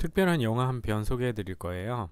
특별한 영화 한 편 소개해 드릴 거예요.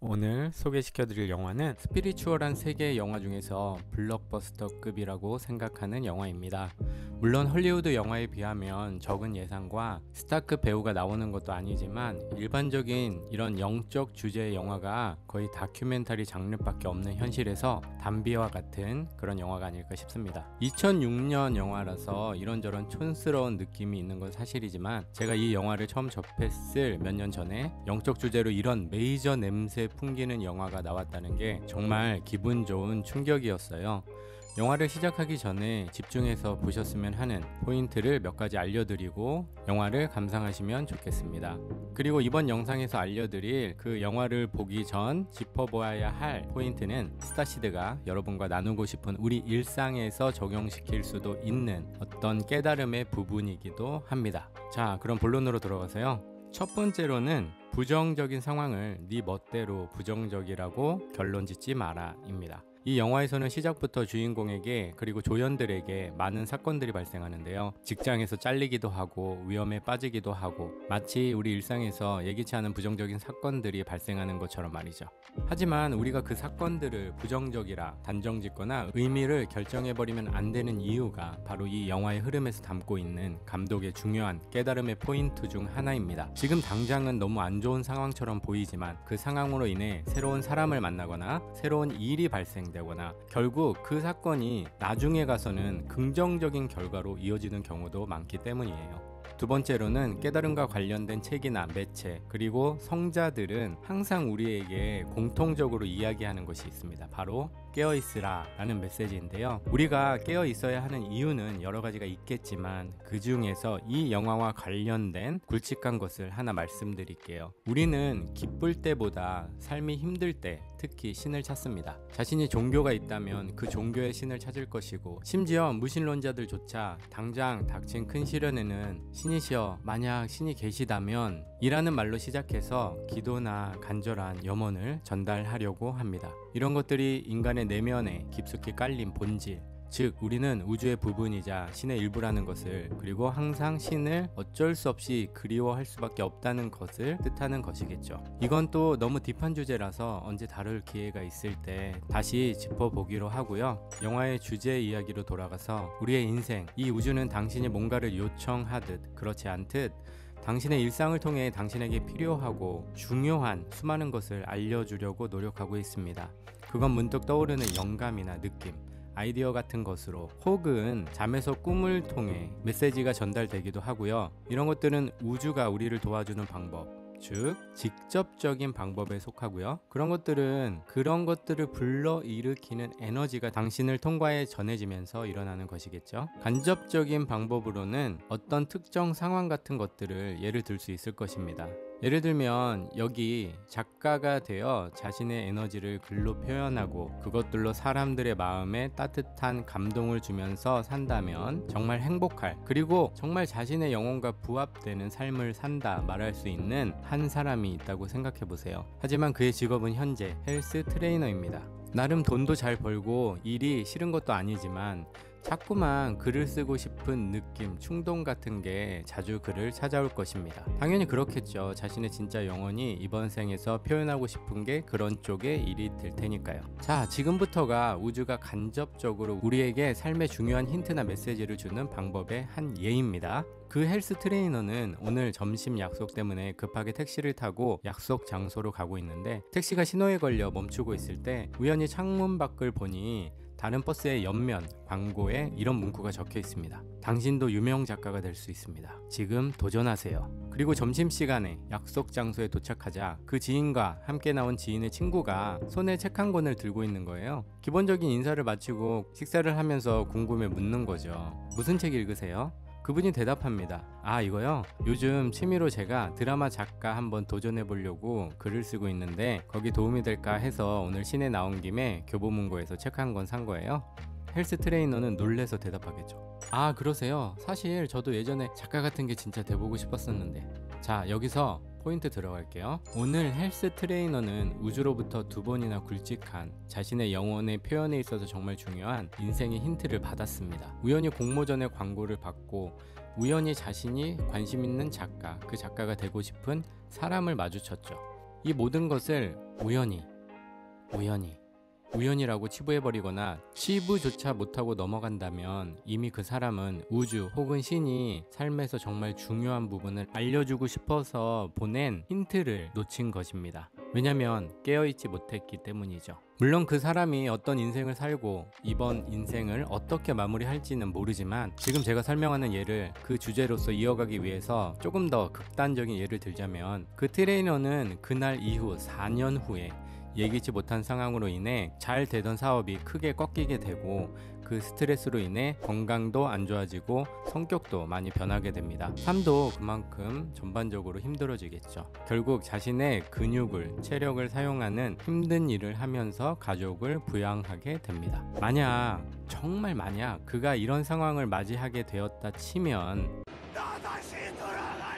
오늘 소개시켜 드릴 영화는 스피리추얼한 세계의 영화 중에서 블록버스터급이라고 생각하는 영화입니다. 물론 헐리우드 영화에 비하면 적은 예산과 스타급 배우가 나오는 것도 아니지만 일반적인 이런 영적 주제의 영화가 거의 다큐멘터리 장르밖에 없는 현실에서 담비와 같은 그런 영화가 아닐까 싶습니다. 2006년 영화라서 이런저런 촌스러운 느낌이 있는 건 사실이지만 제가 이 영화를 처음 접했을 몇 년 전에 영적 주제로 이런 메이저 냄새 풍기는 영화가 나왔다는 게 정말 기분 좋은 충격이었어요. 영화를 시작하기 전에 집중해서 보셨으면 하는 포인트를 몇 가지 알려드리고 영화를 감상하시면 좋겠습니다. 그리고 이번 영상에서 알려드릴 그 영화를 보기 전 짚어보아야 할 포인트는 스타시드가 여러분과 나누고 싶은 우리 일상에서 적용시킬 수도 있는 어떤 깨달음의 부분이기도 합니다. 자, 그럼 본론으로 들어가서요. 첫 번째로는 부정적인 상황을 네 멋대로 부정적이라고 결론 짓지 마라 입니다. 이 영화에서는 시작부터 주인공에게 그리고 조연들에게 많은 사건들이 발생하는데요. 직장에서 잘리기도 하고 위험에 빠지기도 하고 마치 우리 일상에서 예기치 않은 부정적인 사건들이 발생하는 것처럼 말이죠. 하지만 우리가 그 사건들을 부정적이라 단정짓거나 의미를 결정해버리면 안 되는 이유가 바로 이 영화의 흐름에서 담고 있는 감독의 중요한 깨달음의 포인트 중 하나입니다. 지금 당장은 너무 안 좋은 상황처럼 보이지만 그 상황으로 인해 새로운 사람을 만나거나 새로운 일이 발생되거나 결국 그 사건이 나중에 가서는 긍정적인 결과로 이어지는 경우도 많기 때문이에요. 두 번째로는 깨달음과 관련된 책이나 매체 그리고 성자들은 항상 우리에게 공통적으로 이야기하는 것이 있습니다. 바로 깨어있으라 라는 메시지인데요. 우리가 깨어있어야 하는 이유는 여러 가지가 있겠지만 그 중에서 이 영화와 관련된 굵직한 것을 하나 말씀드릴게요. 우리는 기쁠 때보다 삶이 힘들 때 특히 신을 찾습니다. 자신이 종교가 있다면 그 종교의 신을 찾을 것이고 심지어 무신론자들조차 당장 닥친 큰 시련에는 신이시여 만약 신이 계시다면 이라는 말로 시작해서 기도나 간절한 염원을 전달하려고 합니다. 이런 것들이 인간의 내면에 깊숙이 깔린 본질, 즉 우리는 우주의 부분이자 신의 일부라는 것을 그리고 항상 신을 어쩔 수 없이 그리워할 수밖에 없다는 것을 뜻하는 것이겠죠. 이건 또 너무 딥한 주제라서 언제 다룰 기회가 있을 때 다시 짚어보기로 하고요. 영화의 주제 이야기로 돌아가서 우리의 인생, 이 우주는 당신이 뭔가를 요청하듯 그렇지 않듯 당신의 일상을 통해 당신에게 필요하고 중요한 수많은 것을 알려주려고 노력하고 있습니다. 그건 문득 떠오르는 영감이나 느낌, 아이디어 같은 것으로 혹은 잠에서 꿈을 통해 메시지가 전달되기도 하고요. 이런 것들은 우주가 우리를 도와주는 방법, 즉 직접적인 방법에 속하고요. 그런 것들을 불러일으키는 에너지가 당신을 통과해 전해지면서 일어나는 것이겠죠. 간접적인 방법으로는 어떤 특정 상황 같은 것들을 예를 들 수 있을 것입니다. 예를 들면 여기 작가가 되어 자신의 에너지를 글로 표현하고 그것들로 사람들의 마음에 따뜻한 감동을 주면서 산다면 정말 행복할, 그리고 정말 자신의 영혼과 부합되는 삶을 산다 말할 수 있는 한 사람이 있다고 생각해 보세요. 하지만 그의 직업은 현재 헬스 트레이너입니다. 나름 돈도 잘 벌고 일이 싫은 것도 아니지만 자꾸만 글을 쓰고 싶은 느낌, 충동 같은 게 자주 그를 찾아올 것입니다. 당연히 그렇겠죠. 자신의 진짜 영혼이 이번 생에서 표현하고 싶은 게 그런 쪽의 일이 될 테니까요. 자, 지금부터가 우주가 간접적으로 우리에게 삶의 중요한 힌트나 메시지를 주는 방법의 한 예입니다. 그 헬스 트레이너는 오늘 점심 약속 때문에 급하게 택시를 타고 약속 장소로 가고 있는데 택시가 신호에 걸려 멈추고 있을 때 우연히 창문 밖을 보니 다른 버스의 옆면 광고에 이런 문구가 적혀 있습니다. 당신도 유명 작가가 될 수 있습니다. 지금 도전하세요. 그리고 점심시간에 약속 장소에 도착하자 그 지인과 함께 나온 지인의 친구가 손에 책 한 권을 들고 있는 거예요. 기본적인 인사를 마치고 식사를 하면서 궁금해 묻는 거죠. 무슨 책 읽으세요? 그분이 대답합니다. 아, 이거요? 요즘 취미로 제가 드라마 작가 한번 도전해보려고 글을 쓰고 있는데 거기 도움이 될까 해서 오늘 시내 나온 김에 교보문고에서 책 한 권 산 거예요. 헬스 트레이너는 놀래서 대답하겠죠. 아, 그러세요? 사실 저도 예전에 작가 같은 게 진짜 돼보고 싶었었는데. 자, 여기서 포인트 들어갈게요. 오늘 헬스 트레이너는 우주로부터 2번이나 굵직한 자신의 영혼의 표현에 있어서 정말 중요한 인생의 힌트를 받았습니다. 우연히 공모전의 광고를 받고 우연히 자신이 관심 있는 작가, 그 작가가 되고 싶은 사람을 마주쳤죠. 이 모든 것을 우연이라고 치부해버리거나 치부조차 못하고 넘어간다면 이미 그 사람은 우주 혹은 신이 삶에서 정말 중요한 부분을 알려주고 싶어서 보낸 힌트를 놓친 것입니다. 왜냐면 깨어있지 못했기 때문이죠. 물론 그 사람이 어떤 인생을 살고 이번 인생을 어떻게 마무리할지는 모르지만 지금 제가 설명하는 예를 그 주제로서 이어가기 위해서 조금 더 극단적인 예를 들자면 그 트레이너는 그날 이후 4년 후에 예기치 못한 상황으로 인해 잘 되던 사업이 크게 꺾이게 되고 그 스트레스로 인해 건강도 안 좋아지고 성격도 많이 변하게 됩니다. 삶도 그만큼 전반적으로 힘들어지겠죠. 결국 자신의 근육을, 체력을 사용하는 힘든 일을 하면서 가족을 부양하게 됩니다. 정말 만약 그가 이런 상황을 맞이하게 되었다 치면 나 다시 돌아갈래!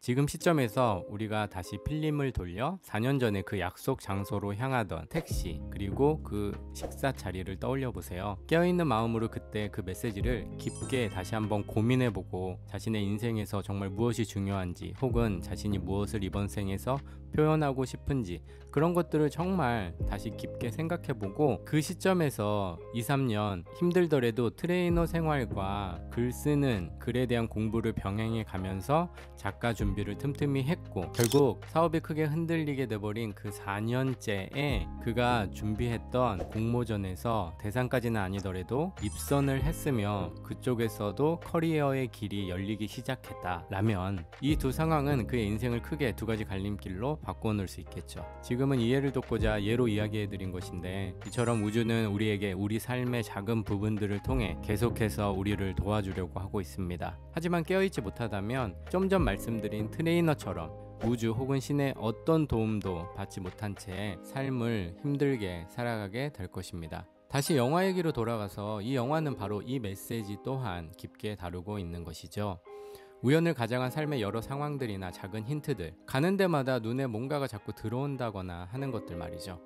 지금 시점에서 우리가 다시 필름을 돌려 4년 전에 그 약속 장소로 향하던 택시 그리고 그 식사 자리를 떠올려 보세요. 깨어있는 마음으로 그때 그 메시지를 깊게 다시 한번 고민해보고 자신의 인생에서 정말 무엇이 중요한지 혹은 자신이 무엇을 이번 생에서 표현하고 싶은지 그런 것들을 정말 다시 깊게 생각해보고 그 시점에서 2, 3년 힘들더라도 트레이너 생활과 글 쓰는 글에 대한 공부를 병행해 가면서 작가 준비를 틈틈이 했고 결국 사업이 크게 흔들리게 돼버린 그 4년째에 그가 준비했던 공모전에서 대상까지는 아니더라도 입선을 했으며 그쪽에서도 커리어의 길이 열리기 시작했다라면 이 두 상황은 그의 인생을 크게 두 가지 갈림길로 바꿔놓을 수 있겠죠. 지금은 이해를 돕고자 예로 이야기해드린 것인데 이처럼 우주는 우리에게 우리 삶의 작은 부분들을 통해 계속해서 우리를 도와주려고 하고 있습니다. 하지만 깨어있지 못하다면 좀 전 말씀드린 트레이너처럼 우주 혹은 신의 어떤 도움도 받지 못한 채 삶을 힘들게 살아가게 될 것입니다. 다시 영화 얘기로 돌아가서 이 영화는 바로 이 메시지 또한 깊게 다루고 있는 것이죠. 우연을 가장한 삶의 여러 상황들이나 작은 힌트들, 가는 데마다 눈에 뭔가가 자꾸 들어온다거나 하는 것들 말이죠.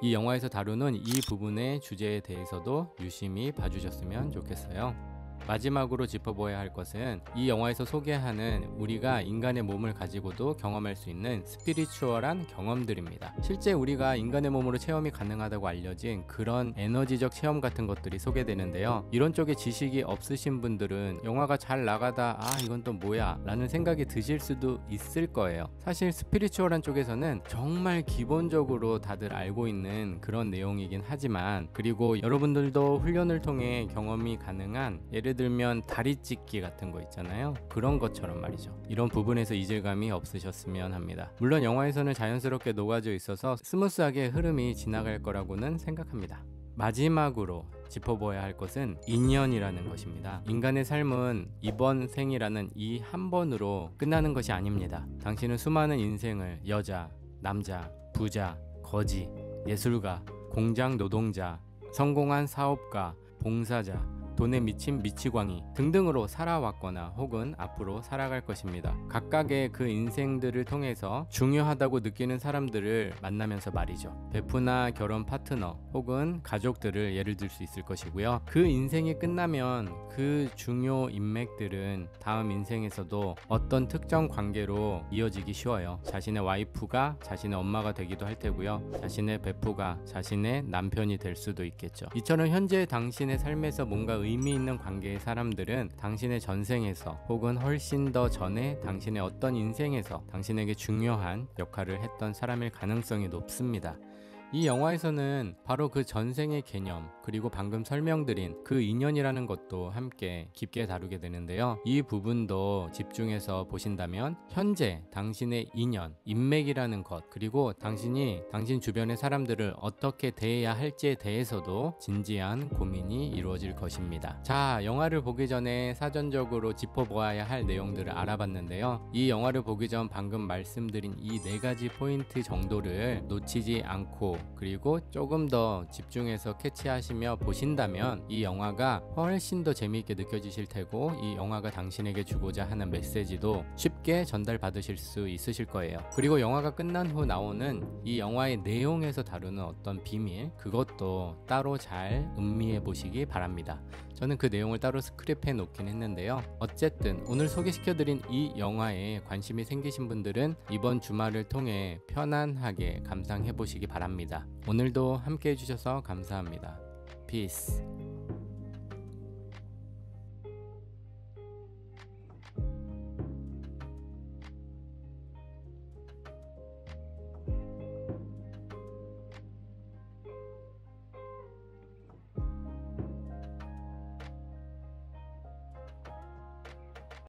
이 영화에서 다루는 이 부분의 주제에 대해서도 유심히 봐주셨으면 좋겠어요. 마지막으로 짚어보아야 할 것은 이 영화에서 소개하는 우리가 인간의 몸을 가지고도 경험할 수 있는 스피리추얼한 경험들입니다. 실제 우리가 인간의 몸으로 체험이 가능하다고 알려진 그런 에너지적 체험 같은 것들이 소개되는데요. 이런 쪽에 지식이 없으신 분들은 영화가 잘 나가다 이건 또 뭐야 라는 생각이 드실 수도 있을 거예요. 사실 스피리추얼한 쪽에서는 정말 기본적으로 다들 알고 있는 그런 내용이긴 하지만 그리고 여러분들도 훈련을 통해 경험이 가능한 예를 들면 다리 찢기 같은 거 있잖아요. 그런 것처럼 말이죠. 이런 부분에서 이질감이 없으셨으면 합니다. 물론 영화에서는 자연스럽게 녹아져 있어서 스무스하게 흐름이 지나갈 거라고는 생각합니다. 마지막으로 짚어보아야 할 것은 인연이라는 것입니다. 인간의 삶은 이번 생이라는 이 한 번으로 끝나는 것이 아닙니다. 당신은 수많은 인생을 여자, 남자, 부자, 거지, 예술가, 공장 노동자, 성공한 사업가, 봉사자, 돈에 미친 미치광이 등등으로 살아왔거나 혹은 앞으로 살아갈 것입니다. 각각의 그 인생들을 통해서 중요하다고 느끼는 사람들을 만나면서 말이죠. 베프나 결혼 파트너 혹은 가족들을 예를 들 수 있을 것이고요. 그 인생이 끝나면 그 중요 인맥들은 다음 인생에서도 어떤 특정 관계로 이어지기 쉬워요. 자신의 와이프가 자신의 엄마가 되기도 할 테고요. 자신의 베프가 자신의 남편이 될 수도 있겠죠. 이처럼 현재 당신의 삶에서 뭔가 의미 있는 관계의 사람들은 당신의 전생에서 혹은 훨씬 더 전에 당신의 어떤 인생에서 당신에게 중요한 역할을 했던 사람일 가능성이 높습니다. 이 영화에서는 바로 그 전생의 개념 그리고 방금 설명드린 그 인연이라는 것도 함께 깊게 다루게 되는데요. 이 부분도 집중해서 보신다면 현재 당신의 인연, 인맥이라는 것 그리고 당신이 당신 주변의 사람들을 어떻게 대해야 할지에 대해서도 진지한 고민이 이루어질 것입니다. 자, 영화를 보기 전에 사전적으로 짚어보아야 할 내용들을 알아봤는데요. 이 영화를 보기 전 방금 말씀드린 이 4가지 포인트 정도를 놓치지 않고 그리고 조금 더 집중해서 캐치하시며 보신다면 이 영화가 훨씬 더 재미있게 느껴지실 테고, 이 영화가 당신에게 주고자 하는 메시지도 쉽게 전달받으실 수 있으실 거예요. 그리고 영화가 끝난 후 나오는 이 영화의 내용에서 다루는 어떤 비밀, 그것도 따로 잘 음미해 보시기 바랍니다. 저는 그 내용을 따로 스크립해 놓긴 했는데요. 어쨌든 오늘 소개시켜드린 이 영화에 관심이 생기신 분들은 이번 주말을 통해 편안하게 감상해 보시기 바랍니다. 오늘도 함께 해주셔서 감사합니다. 피스.